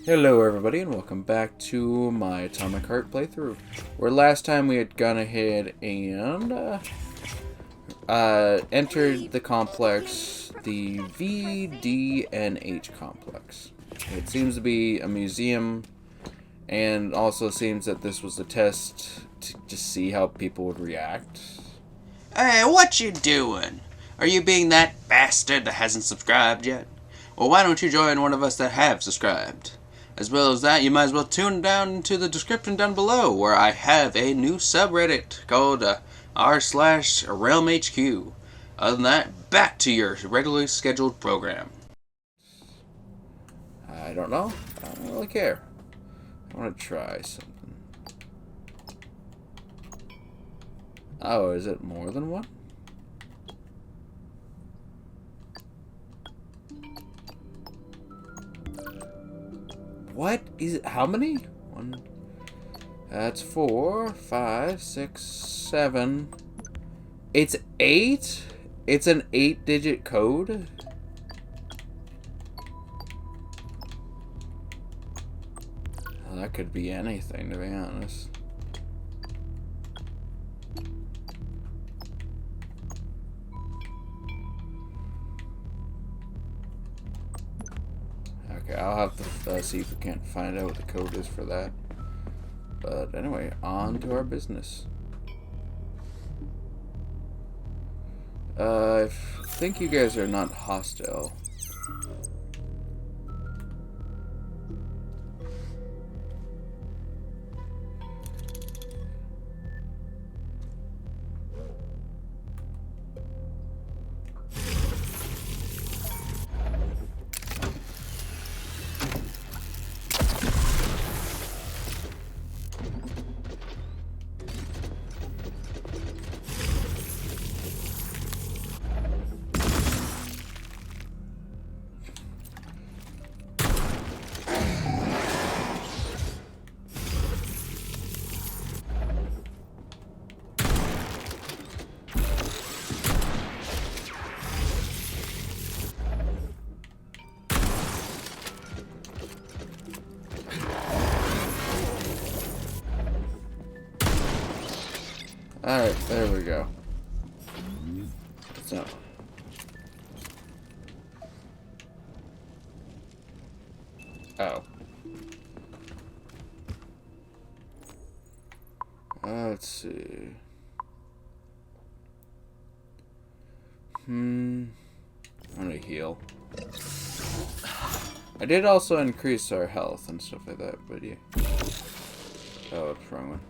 Hello everybody and welcome back to my Atomic Heart playthrough, where last time we had gone ahead and entered the complex, the VDNH complex. It seems to be a museum, and also seems that this was a test to just see how people would react. Hey, what you doing? Are you being that bastard that hasn't subscribed yet? Well, why don't you join one of us that have subscribed? As well as that, you might as well tune down to the description down below, where I have a new subreddit called r/RealmHQ. Other than that, back to your regularly scheduled program. I don't know. I don't really care. I want to try something. Oh, is it more than one? What is it? How many? One. That's 4, 5, 6, 7. It's 8? It's an 8-digit code? Well, that could be anything, to be honest. Okay, I'll have to see if we can't find out what the code is for that. But anyway, on to our business. I think you guys are not hostile. Alright, there we go. So. Oh. Let's see. I'm gonna heal. I did also increase our health and stuff like that, but yeah. Oh, it's the wrong one.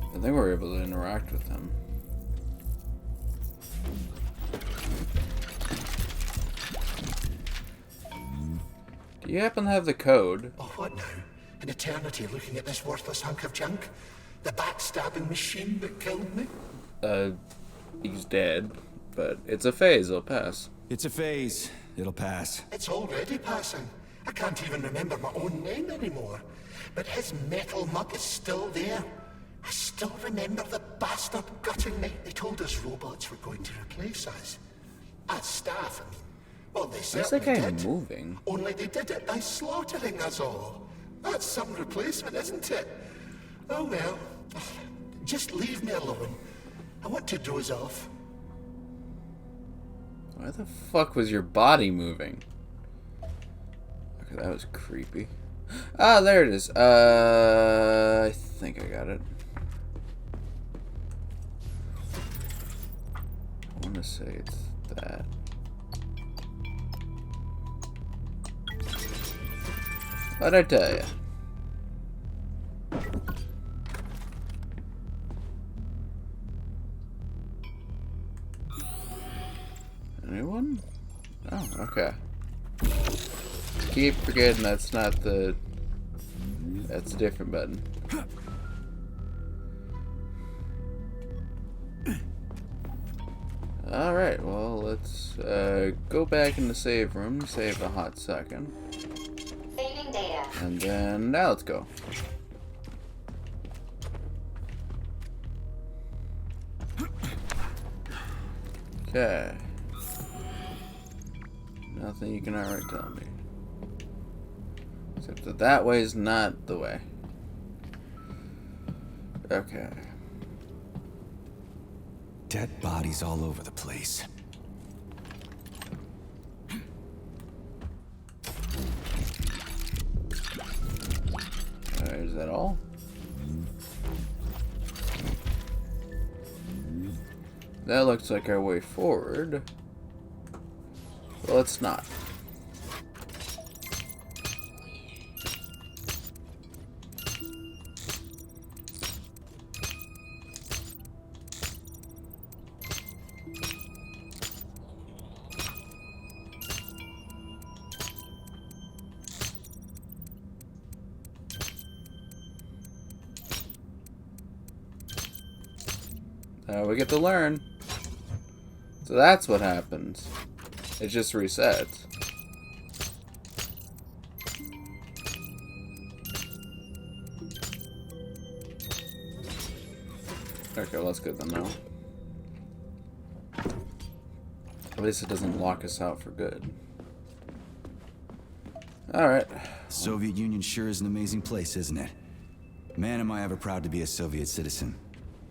I think we're able to interact with him. Do you happen to have the code? Oh, what now? An eternity looking at this worthless hunk of junk? The backstabbing machine that killed me? He's dead, but it's a phase, it'll pass. It's a phase. It'll pass. It's already passing. I can't even remember my own name anymore. But his metal mug is still there. I still remember the bastard gutting me. They told us robots were going to replace us. As staff, I mean. Well, they Where's that certainly guy did. moving? Only they did it by slaughtering us all. That's some replacement, isn't it? Oh well. Just leave me alone. I want to doze off. Why the fuck was your body moving? Okay, that was creepy. Ah, there it is. I think I got it. I want to say it's that. What'd I tell you? Anyone? Oh, okay. Keep forgetting that's not the... That's a different button. Alright, well, let's go back in the save room, save a hot second. Saving data. And then, now let's go. Okay. Nothing you can already tell me. Except that that way is not the way. Okay. Dead bodies all over the place. Is that all? That looks like our way forward. Well, it's not. We get to learn. So that's what happens. It just resets. Okay, well, that's good then now. At least it doesn't lock us out for good. Alright. Soviet Union sure is an amazing place, isn't it? Man, am I ever proud to be a Soviet citizen.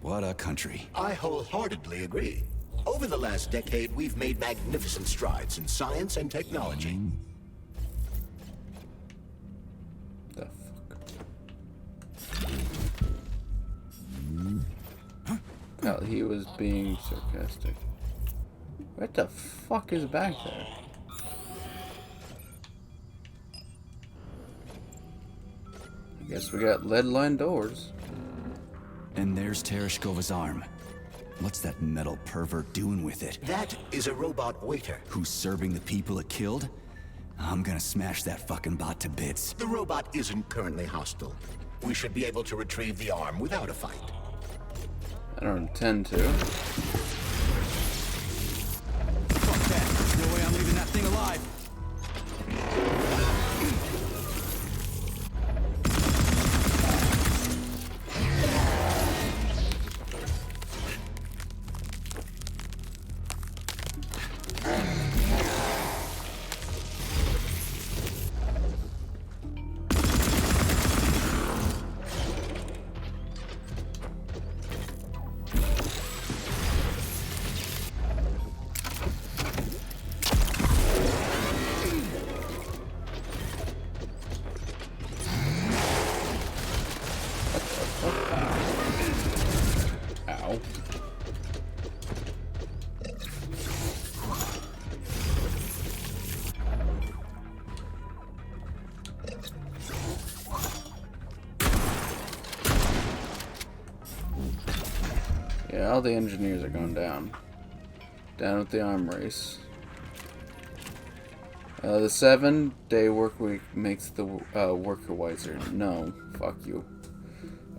What a country. I wholeheartedly agree. Over the last decade, we've made magnificent strides in science and technology. The fuck? Well, he was being sarcastic. What the fuck is back there? I guess we got lead-lined doors. And there's Tereshkova's arm. What's that metal pervert doing with it? That is a robot waiter. Who's serving the people it killed? I'm gonna smash that fucking bot to bits. The robot isn't currently hostile. We should be able to retrieve the arm without a fight. I don't intend to. Fuck that. There's no way I'm leaving that thing alive. Ow. Yeah, all the engineers are going down. Down with the arm race. The 7-day work week makes the worker wiser. No, fuck you.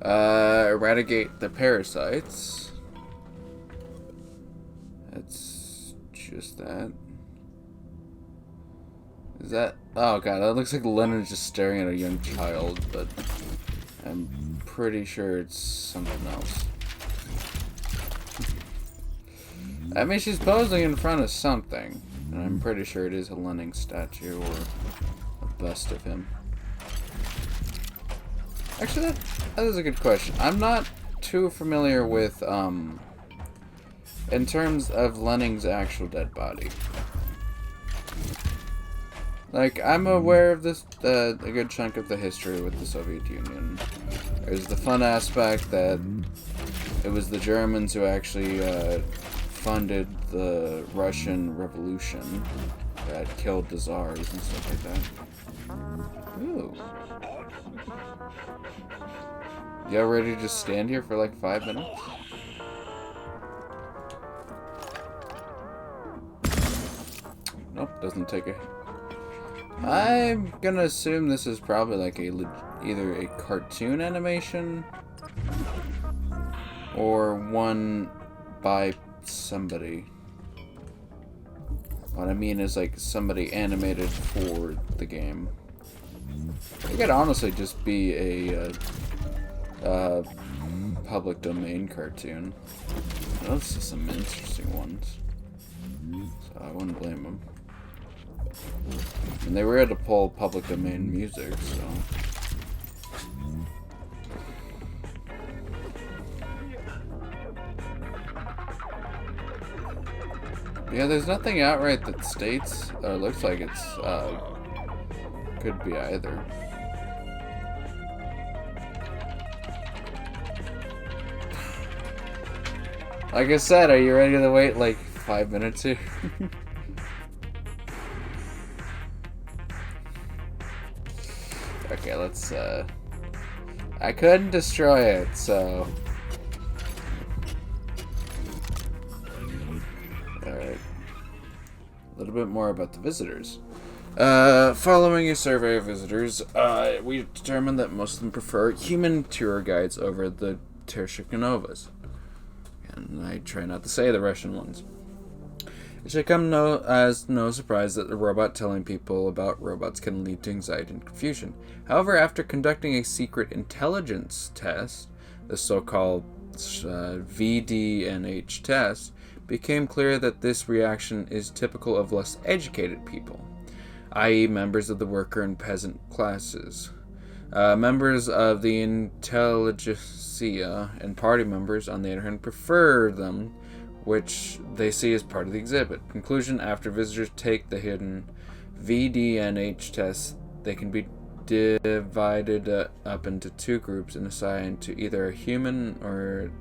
Eradicate the parasites. That's just that. Is that... Oh god, that looks like Leonard's just staring at a young child, but I'm pretty sure it's something else. I mean, she's posing in front of something, and I'm pretty sure it is a Lenin statue or a bust of him. Actually, that is a good question. I'm not too familiar with, in terms of Lenin's actual dead body. Like, I'm aware of this, a good chunk of the history with the Soviet Union. There's the fun aspect that it was the Germans who actually, funded the Russian Revolution that killed the Tsars and stuff like that. Ooh. Y'all ready to just stand here for like 5 minutes? Nope, doesn't take it. I'm gonna assume this is probably like either a cartoon animation or one by somebody. What I mean is like somebody animated for the game. It could honestly just be a public domain cartoon. Those are some interesting ones. So I wouldn't blame them. And they were able to pull public domain music, so. Yeah, there's nothing outright that states or looks like it's could be either. Like I said, are you ready to wait like 5 minutes here? Okay, let's I couldn't destroy it, so alright. A little bit more about the visitors. Following a survey of visitors, we determined that most of them prefer human tour guides over the Tershikanovas. And I try not to say the Russian ones. It should come as no surprise that the robot telling people about robots can lead to anxiety and confusion. However, after conducting a secret intelligence test, the so-called VDNH test, became clear that this reaction is typical of less educated people, i.e. members of the worker and peasant classes. Members of the intelligentsia and party members, on the other hand, prefer them, which they see as part of the exhibit. Conclusion: after visitors take the hidden VDNH test, they can be divided up into two groups and assigned to either a human or,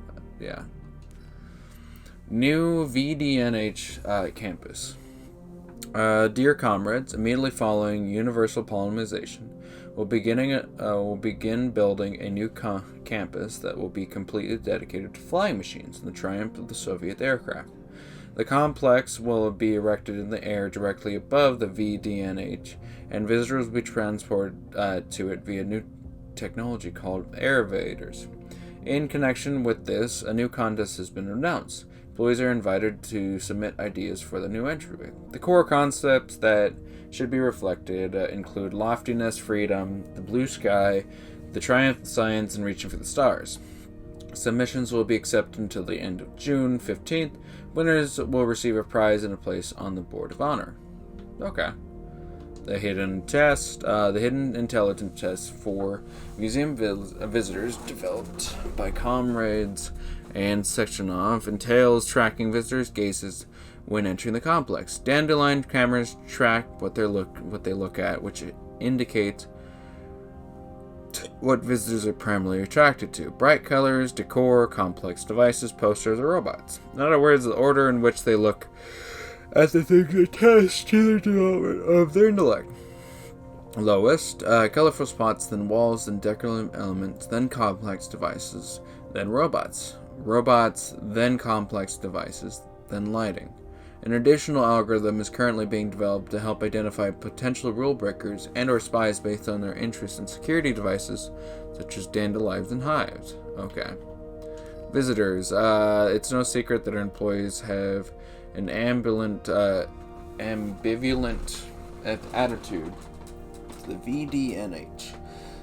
new VDNH campus. Dear comrades, immediately following universal pollination, we'll begin building a new campus that will be completely dedicated to flying machines and the triumph of the Soviet aircraft. The complex will be erected in the air directly above the VDNH, and visitors will be transported to it via new technology called air-evaders. In connection with this, a new contest has been announced. Employees are invited to submit ideas for the new entryway. The core concepts that should be reflected include loftiness, freedom, the blue sky, the triumph of science, and reaching for the stars. Submissions will be accepted until the end of June 15th. Winners will receive a prize and a place on the Board of Honor. Okay. The hidden intelligence test for museum visitors, developed by comrades and Sectionov, entails tracking visitors' gazes when entering the complex. Dandelion cameras track what they look at, which indicates what visitors are primarily attracted to: bright colors, decor, complex devices, posters, or robots. In other words, the order in which they look at the things attest to the development of their intellect. Lowest, colorful spots, then walls, then decorative elements, then complex devices, then robots. Robots, then complex devices, then lighting. An additional algorithm is currently being developed to help identify potential rule breakers and or spies based on their interest in security devices, such as dandelions and hives. Okay. Visitors. It's no secret that our employees have an ambivalent attitude to the VDNH.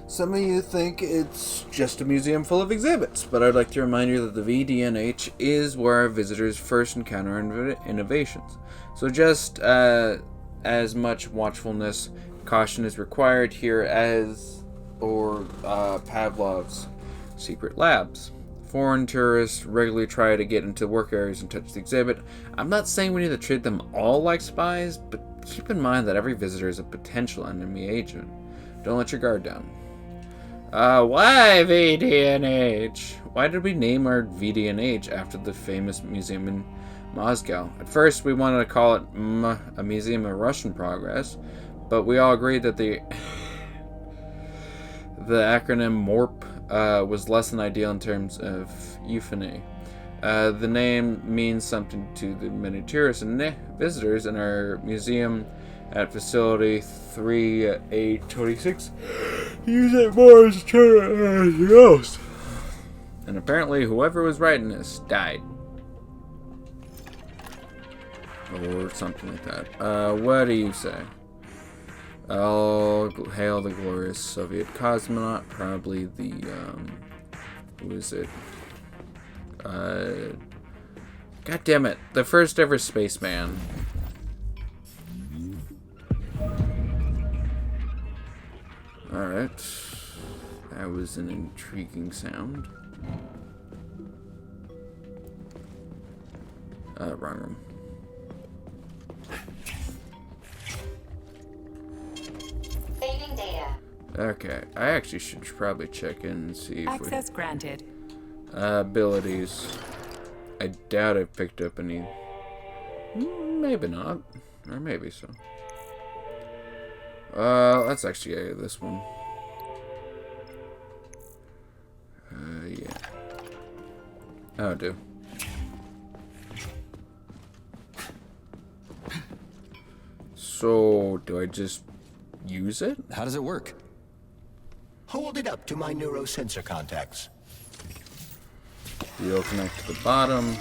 Some of you think it's just a museum full of exhibits, but I'd like to remind you that the VDNH is where our visitors first encounter innovations. So just as much watchfulness, caution is required here as Pavlov's secret labs. Foreign tourists regularly try to get into work areas and touch the exhibit. I'm not saying we need to treat them all like spies, but keep in mind that every visitor is a potential enemy agent. Don't let your guard down. Why VDNH? Why did we name our VDNH after the famous museum in Moscow? At first, we wanted to call it a Museum of Russian Progress, but we all agreed that the acronym MORP was less than ideal in terms of euphony. The name means something to the many tourists and visitors in our museum at facility 3826. Use it more as a term than anything else. And apparently whoever was writing this died. Or something like that. What do you say? Oh, hail the glorious Soviet cosmonaut. Probably the, who is it? God damn it. The first ever spaceman. Alright. That was an intriguing sound. Wrong room. Saving data. Okay, I actually should probably check in and see if Access granted. abilities. I doubt I've picked up any. Maybe not. Or maybe so. Let's actually get this one. Yeah. Oh, do. So, do I just use it? How does it work? Hold it up to my neurosensor contacts. You'll connect to the bottom.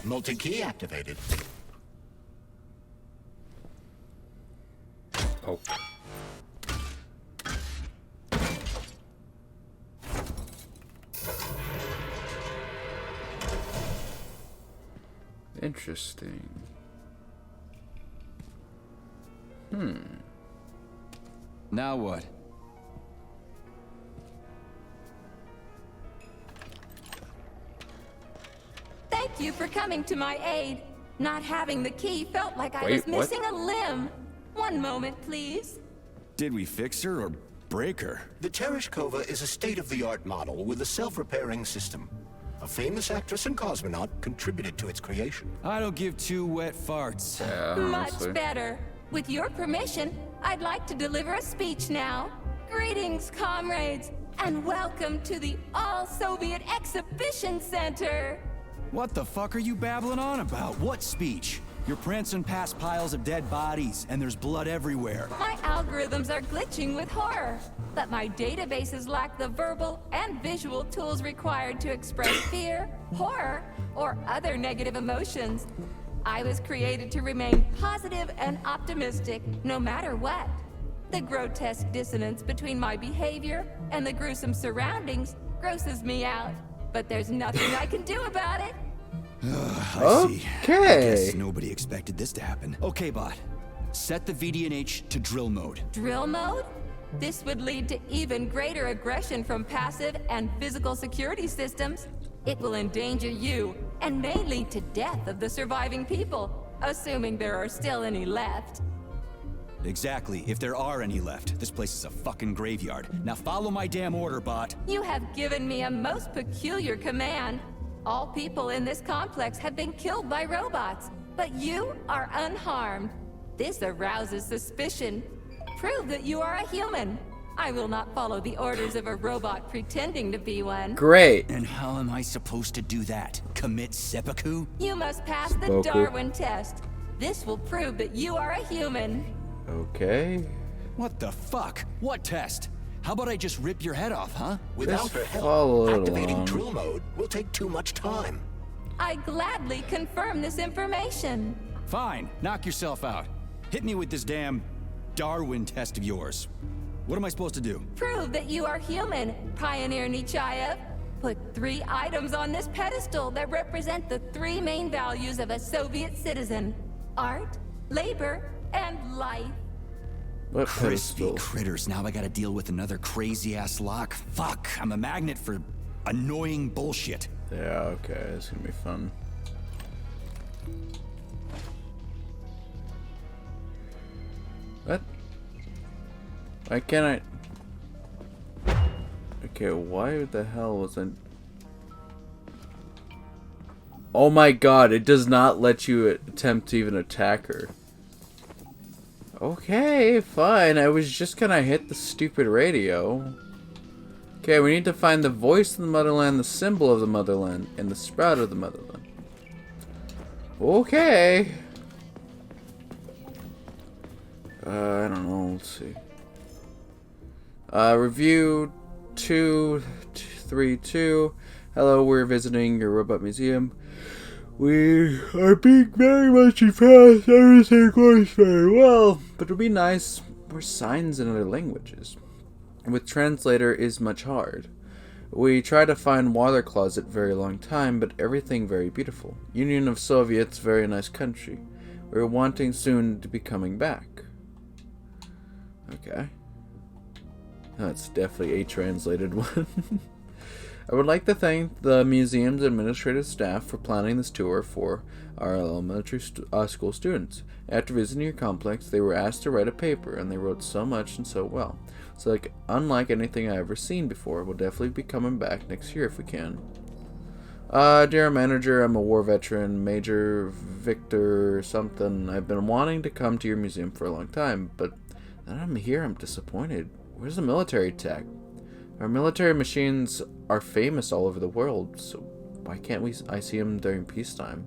Multi-key activated. Oh. Interesting. Now what? Thank you for coming to my aid. Not having the key felt like I Wait, was what? missing a limb. One moment, please. Did we fix her or break her? The Tereshkova is a state-of-the-art model with a self-repairing system. A famous actress and cosmonaut contributed to its creation. I don't give two wet farts. Yeah, Much honestly. better. With your permission, I'd like to deliver a speech now. Greetings, comrades, and welcome to the All-Soviet Exhibition Center. What the fuck are you babbling on about? What speech? You're prancing past piles of dead bodies, and there's blood everywhere. My algorithms are glitching with horror, but my databases lack the verbal and visual tools required to express fear, horror, or other negative emotions. I was created to remain positive and optimistic, no matter what. The grotesque dissonance between my behavior and the gruesome surroundings grosses me out, but there's nothing I can do about it. I see. I Okay. guess nobody expected this to happen. Okay, bot. Set the VDNH to drill mode. Drill mode? This would lead to even greater aggression from passive and physical security systems. It will endanger you, and may lead to death of the surviving people, assuming there are still any left. Exactly, if there are any left. This place is a fucking graveyard. Now follow my damn order, bot. You have given me a most peculiar command. All people in this complex have been killed by robots, but you are unharmed. This arouses suspicion. Prove that you are a human. I will not follow the orders of a robot pretending to be one. Great. And how am I supposed to do that? Commit seppuku? You must pass the Spoku. Darwin test. This will prove that you are a human. Okay. What the fuck? What test? How about I just rip your head off, huh? Without Just her follow help, it activating along. drill mode will take too much time. I gladly confirm this information. Fine, knock yourself out. Hit me with this damn Darwin test of yours. What am I supposed to do? Prove that you are human, Pioneer Nechayev. Put 3 items on this pedestal that represent the 3 main values of a Soviet citizen: art, labor, and life. What Crispy pedestal? critters, now I gotta deal with another crazy-ass lock. Fuck, I'm a magnet for annoying bullshit. Yeah, okay, it's gonna be fun. What? Why can't I? Okay, why the hell was I? Oh my god, it does not let you attempt to even attack her. Okay, fine, I was just gonna hit the stupid radio. Okay, we need to find the voice of the motherland, the symbol of the motherland, and the sprout of the motherland. Okay. I don't know, let's see. Review 232. Hello, we're visiting your robot museum. We are being very much impressed. Everything goes very well. But it would be nice for signs in other languages. With translator is much hard. We tried to find water closet very long time, but everything very beautiful. Union of Soviets, very nice country. We're wanting soon to be coming back. Okay. That's definitely a translated one. I would like to thank the museum's administrative staff for planning this tour for our elementary school students. After visiting your complex, they were asked to write a paper, and they wrote so much and so well. It's like unlike anything I've ever seen before. We'll definitely be coming back next year if we can. Dear manager, I'm a war veteran, Major Victor something. I've been wanting to come to your museum for a long time, but now I'm here, I'm disappointed. Where's the military tech? Our military machines are famous all over the world, so why can't I see them during peacetime?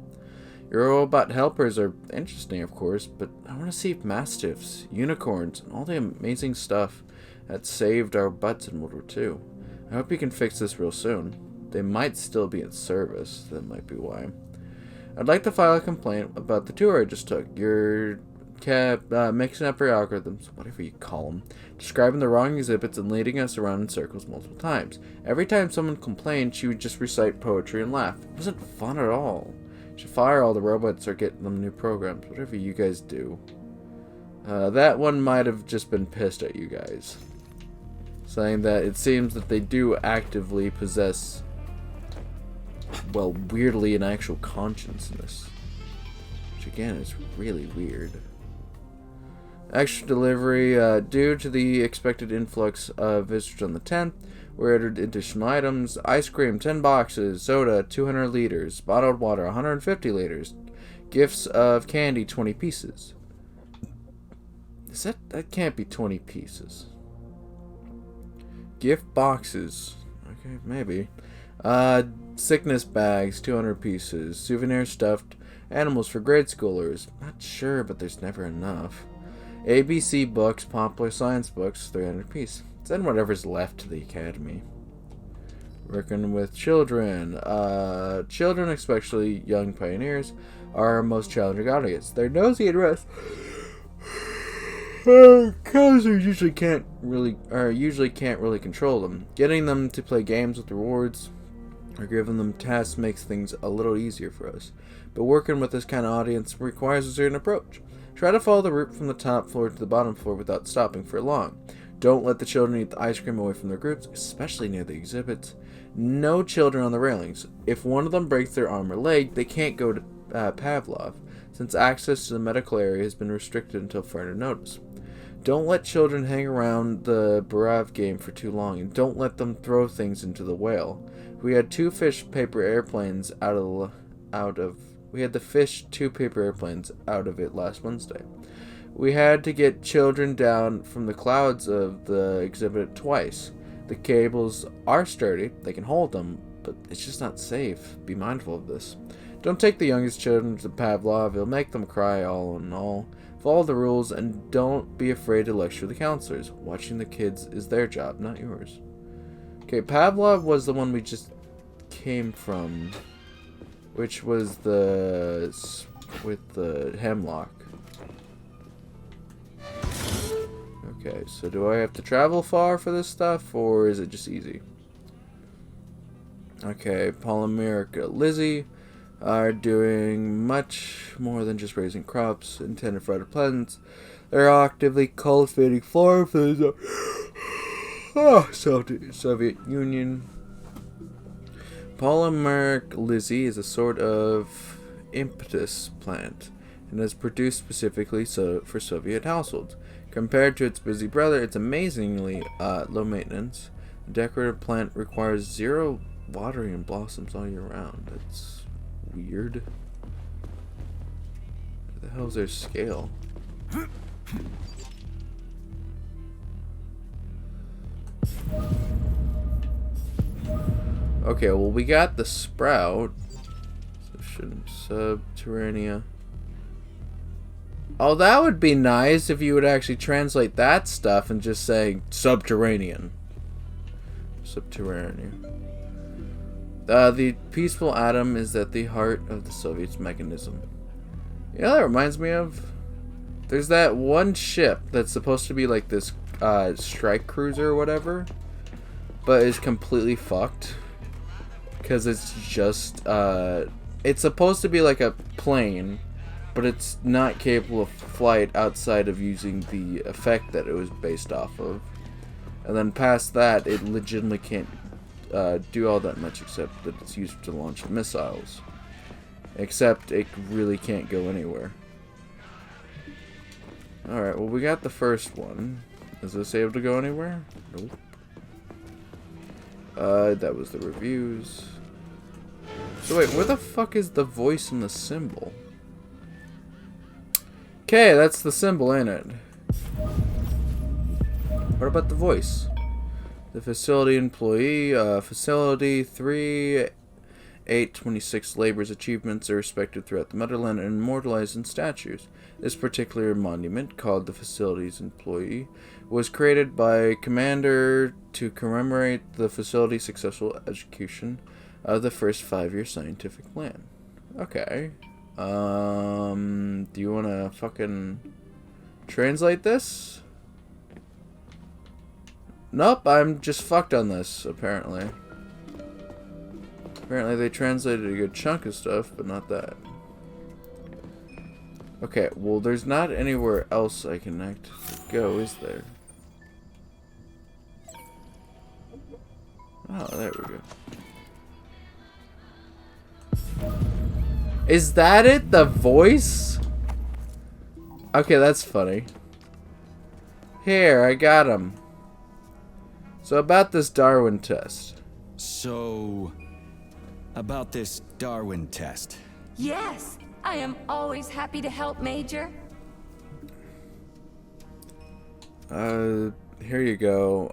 Your robot helpers are interesting, of course, but I want to see mastiffs, unicorns, and all the amazing stuff that saved our butts in World War II. I hope you can fix this real soon. They might still be in service, that might be why. I'd like to file a complaint about the tour I just took. You're mixing up your algorithms, whatever you call them, describing the wrong exhibits and leading us around in circles multiple times. Every time someone complained, she would just recite poetry and laugh. It wasn't fun at all. You should fire all the robots or get them new programs, whatever you guys do. That one might have just been pissed at you guys, saying that it seems that they do actively possess, well, weirdly, an actual consciousness. Which, again, is really weird. Extra delivery. Due to the expected influx of visitors on the 10th, we ordered additional items. Ice cream, 10 boxes. Soda, 200 liters. Bottled water, 150 liters. Gifts of candy, 20 pieces. That can't be 20 pieces. Gift boxes. Okay, maybe. Sickness bags, 200 pieces. Souvenir stuffed animals for grade schoolers. Not sure, but there's never enough. ABC books, popular science books, 300 piece. Send whatever's left to the academy. Working with children. Children, especially young pioneers, are our most challenging audience. They're nosy and rough. Counselors usually can't really control them. Getting them to play games with rewards or giving them tasks makes things a little easier for us. But working with this kind of audience requires a certain approach. Try to follow the route from the top floor to the bottom floor without stopping for long. Don't let the children eat the ice cream away from their groups, especially near the exhibits. No children on the railings. If one of them breaks their arm or leg, they can't go to Pavlov, since access to the medical area has been restricted until further notice. Don't let children hang around the Barav game for too long, and don't let them throw things into the whale. We had 2 fish paper airplanes we had the fish 2 paper airplanes out of it last Wednesday. We had to get children down from the clouds of the exhibit twice. The cables are sturdy, they can hold them, but it's just not safe. Be mindful of this. Don't take the youngest children to Pavlov, it'll make them cry all in all. Follow the rules and don't be afraid to lecture the counselors. Watching the kids is their job, not yours. Okay, Pavlov was the one we just came from, which was with the hemlock. Okay, so do I have to travel far for this stuff, or is it just easy? Okay, Polymerica Lizzie are doing much more than just raising crops intended for other plants. They're actively cultivating flora for the Soviet Union. Polymeric Lizzie is a sort of impetus plant and is produced specifically for Soviet households. Compared to its busy brother, it's amazingly low maintenance. The decorative plant requires 0 watering and blossoms all year round. That's weird. Where the hell's their scale? Okay, well, we got the sprout. Subterranea. Oh, that would be nice if you would actually translate that stuff and just say subterranean. Subterranean. The peaceful atom is at the heart of the Soviets' mechanism. You know, that reminds me of... There's that one ship that's supposed to be like this strike cruiser or whatever, but is completely fucked. Because it's just... it's supposed to be like a plane, but it's not capable of flight outside of using the effect that it was based off of. And then past that, it legitimately can't do all that much except that it's used to launch missiles. Except it really can't go anywhere. Alright, well we got the first one. Is this able to go anywhere? Nope. That was the reviews. So wait, where the fuck is the voice and the symbol? Okay, that's the symbol, ain't it? What about the voice? The facility employee, facility 3/8/26 labor's achievements are respected throughout the motherland and immortalized in statues. This particular monument, called the facility's employee, was created by Commander to commemorate the facility's successful execution of the first 5-year scientific plan. Okay. Do you wanna fucking translate this? Nope, I'm just fucked on this, apparently. Apparently they translated a good chunk of stuff, but not that. Okay, well there's not anywhere else I can go, is there? Oh, there we go. Is that it? The voice? Okay, that's funny. Here, I got him. So about this Darwin test. So, about this Darwin test. Yes, I am always happy to help, Major. Here you go.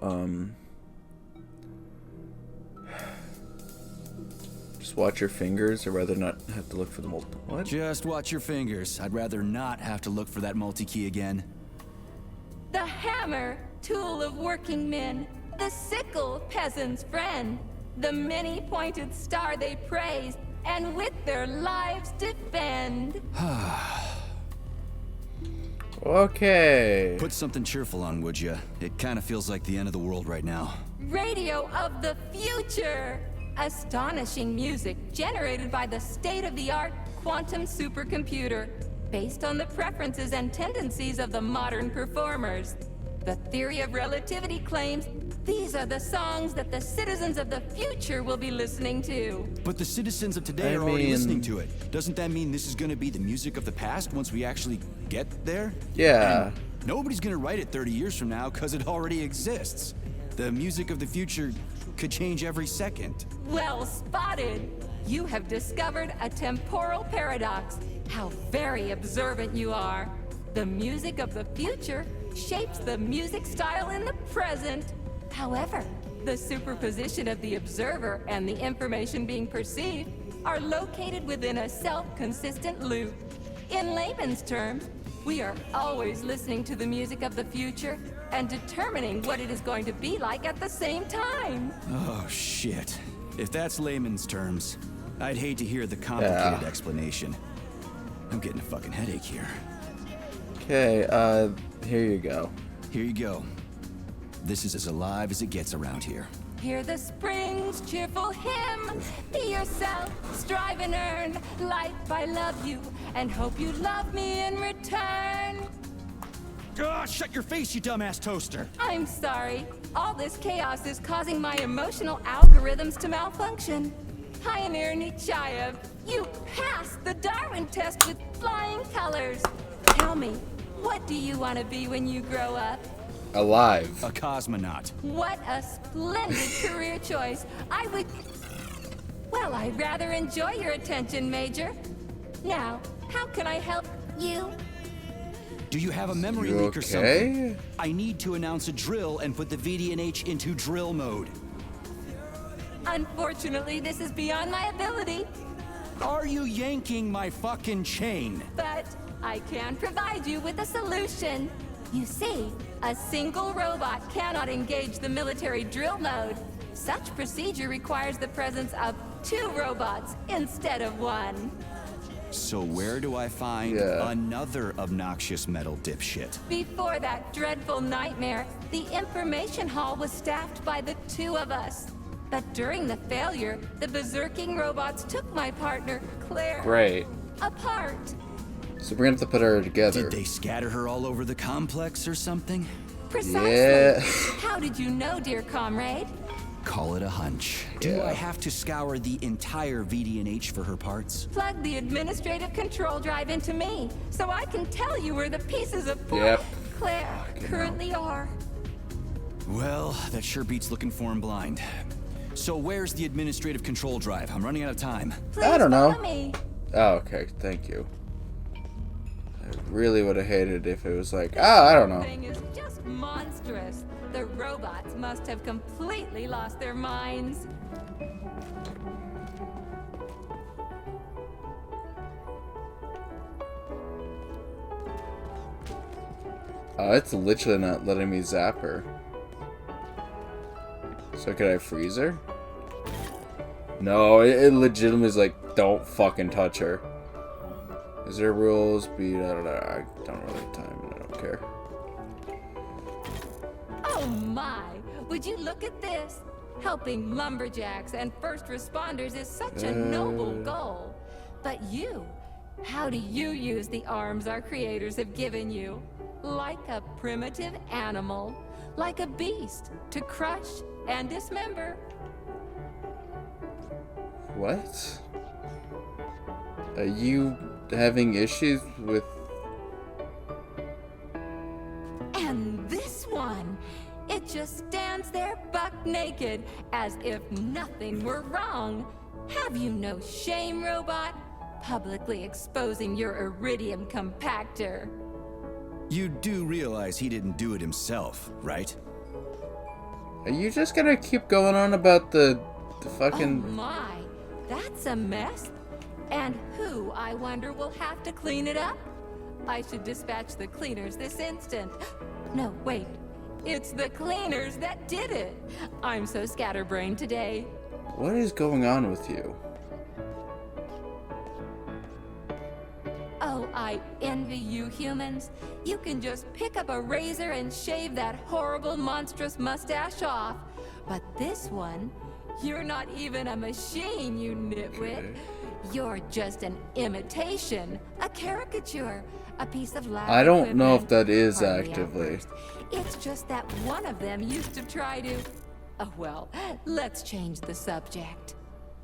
Just watch your fingers, or rather not have to look for the multi. What? Just watch your fingers. I'd rather not have to look for that multi-key again. The hammer, tool of working men. The sickle, peasant's friend. The many-pointed star they praise, and with their lives defend. Okay. Put something cheerful on, would ya? It kind of feels like the end of the world right now. Radio of the future. Astonishing music generated by the state-of-the-art quantum supercomputer, based on the preferences and tendencies of the modern performers. The theory of relativity claims these are the songs that the citizens of the future will be listening to. But the citizens of today are already listening to it. Doesn't that mean this is going to be the music of the past once we actually get there? Yeah. And nobody's going to write it 30 years from now because it already exists. The music of the future could change every second. Well spotted. You have discovered a temporal paradox. How very observant you are. The music of the future shapes the music style in the present. However, the superposition of the observer and the information being perceived are located within a self-consistent loop. In layman's terms, we are always listening to the music of the future and determining what it is going to be like at the same time. Oh, shit. If that's layman's terms, I'd hate to hear the complicated explanation. I'm getting a fucking headache here. Okay, here you go. Here you go. This is as alive as it gets around here. Hear the spring's cheerful hymn. Be yourself, strive and earn. Life, I love you, and hope you love me in return. Shut your face, you dumbass toaster! I'm sorry. All this chaos is causing my emotional algorithms to malfunction. Pioneer Nechayev, you passed the Darwin test with flying colors. Tell me, what do you want to be when you grow up? Alive. A cosmonaut. What a splendid career choice. Well, I'd rather enjoy your attention, Major. Now, how can I help you? Do you have a memory You leak or okay? something? I need to announce a drill and put the VDNH into drill mode. Unfortunately, this is beyond my ability, Are you yanking my fucking chain? but I can provide you with a solution. You see, a single robot cannot engage the military drill mode. Such procedure requires the presence of 2 robots instead of 1. So where do I find Yeah. another obnoxious metal dipshit? Before that dreadful nightmare, the information hall was staffed by the 2 of us. But during the failure, the berserking robots took my partner, Claire, Great. apart. So we're gonna have to put her together. Did they scatter her all over the complex or something? Precisely. Yeah. How did you know, dear comrade? Call it a hunch. Do Yeah. I have to scour the entire VD&H for her parts? Plug the administrative control drive into me, so I can tell you where the pieces of Yep. Claire currently are. Well, that sure beats looking for him blind. So where's the administrative control drive? I'm running out of time. Please I don't know. follow me. Oh, okay. Thank you. I really would have hated if it was like, I don't know. This thing is just monstrous. The robots must have completely lost their minds. Oh, it's literally not letting me zap her. So could I freeze her? No, it legitimately is like, don't fucking touch her. Is there rules? I don't really have time. I don't care. Oh my! Would you look at this? Helping lumberjacks and first responders is such a noble goal. But you, how do you use the arms our creators have given you? Like a primitive animal, like a beast, to crush and dismember. What? Are you having issues with... And this one, it just stands there buck naked, as if nothing were wrong. Have you no shame, robot? Publicly exposing your iridium compactor. You do realize he didn't do it himself, right? Are you just gonna keep going on about the Oh fucking... my, that's a mess. And who, I wonder, will have to clean it up? I should dispatch the cleaners this instant. No, wait. It's the cleaners that did it. I'm so scatterbrained today. What is going on with you? Oh, I envy you humans. You can just pick up a razor and shave that horrible, monstrous mustache off. But this one, you're not even a machine, you nitwit. You're just an imitation, a caricature, a piece of lab I don't know if equipment. that is Pardon the actively. outburst. It's just that one of them used to try to... Oh, well, let's change the subject.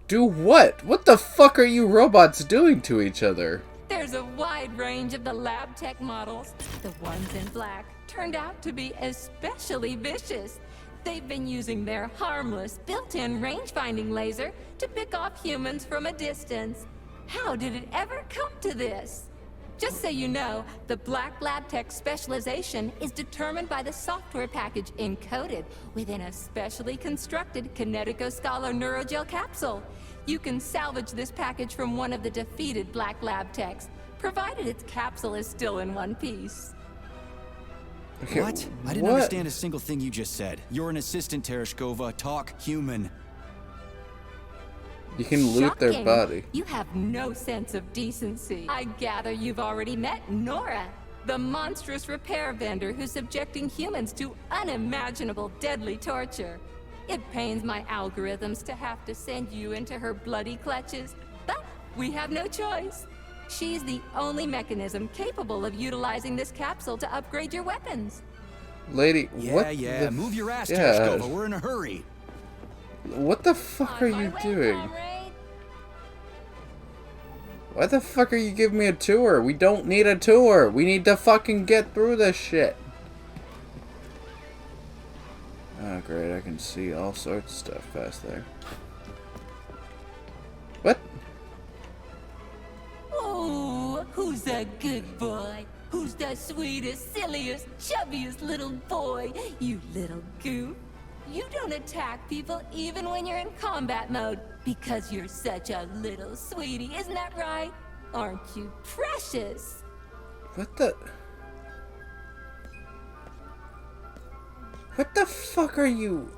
Do what? What the fuck are you robots doing to each other? There's a wide range of the lab tech models. The ones in black turned out to be especially vicious. They've been using their harmless, built-in range-finding laser to pick off humans from a distance. How did it ever come to this? Just so you know, the Black Lab Tech specialization is determined by the software package encoded within a specially constructed Kinetico Scala Neurogel capsule. You can salvage this package from one of the defeated Black Lab Techs, provided its capsule is still in one piece. Okay, What? I didn't what? understand a single thing you just said. You're an assistant, Tereshkova. Talk human. You can loot their Shocking. body. You have no sense of decency. I gather you've already met Nora, the monstrous repair vendor who's subjecting humans to unimaginable deadly torture. It pains my algorithms to have to send you into her bloody clutches, but we have no choice. She's the only mechanism capable of utilizing this capsule to upgrade your weapons. Lady, Yeah, what yeah. the Move your ass, yeah. Tereshkova. We're in a hurry. What the fuck are On my you way, doing? comrade. Why the fuck are you giving me a tour? We don't need a tour. We need to fucking get through this shit. Oh, great. I can see all sorts of stuff past there. What? Oh, who's a good boy? Who's the sweetest, silliest, chubbiest little boy? You little goof. You don't attack people even when you're in combat mode because you're such a little sweetie, isn't that right? Aren't you precious? What the... What the fuck are you...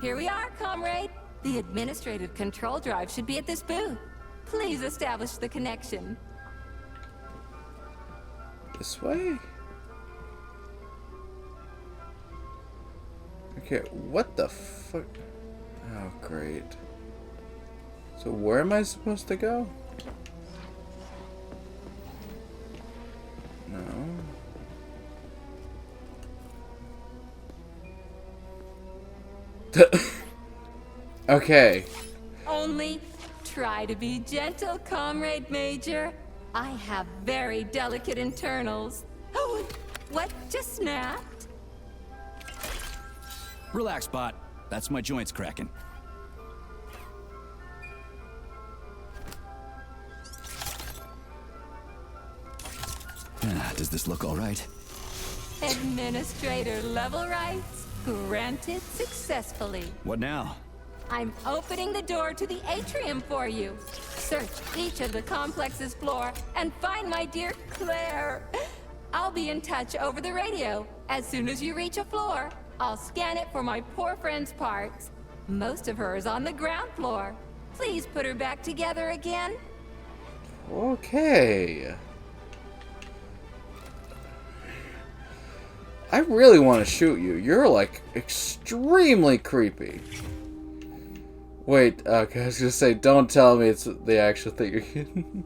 Here we are, comrade. The administrative control drive should be at this booth. Please establish the connection. This way? Okay, what the fuck? Oh, great. So where am I supposed to go? No. Okay. Only try to be gentle, Comrade Major. I have very delicate internals. Oh, what just snapped? Relax, bot. That's my joints cracking. Does this look all right? Administrator level rights granted successfully. What now? I'm opening the door to the atrium for you. Search each of the complex's floor and find my dear Claire. I'll be in touch over the radio. As soon as you reach a floor, I'll scan it for my poor friend's parts. Most of her is on the ground floor. Please put her back together again. Okay. I really want to shoot you. You're like extremely creepy. Wait, okay, I was gonna say, don't tell me it's the actual thing you're getting.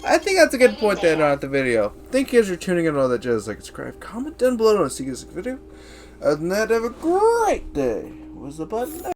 I think that's a good point to end on the video. Thank you guys for tuning in. All that jazz. Like, subscribe, comment down below to see you guys next video. Other than that, have a great day. What's the button?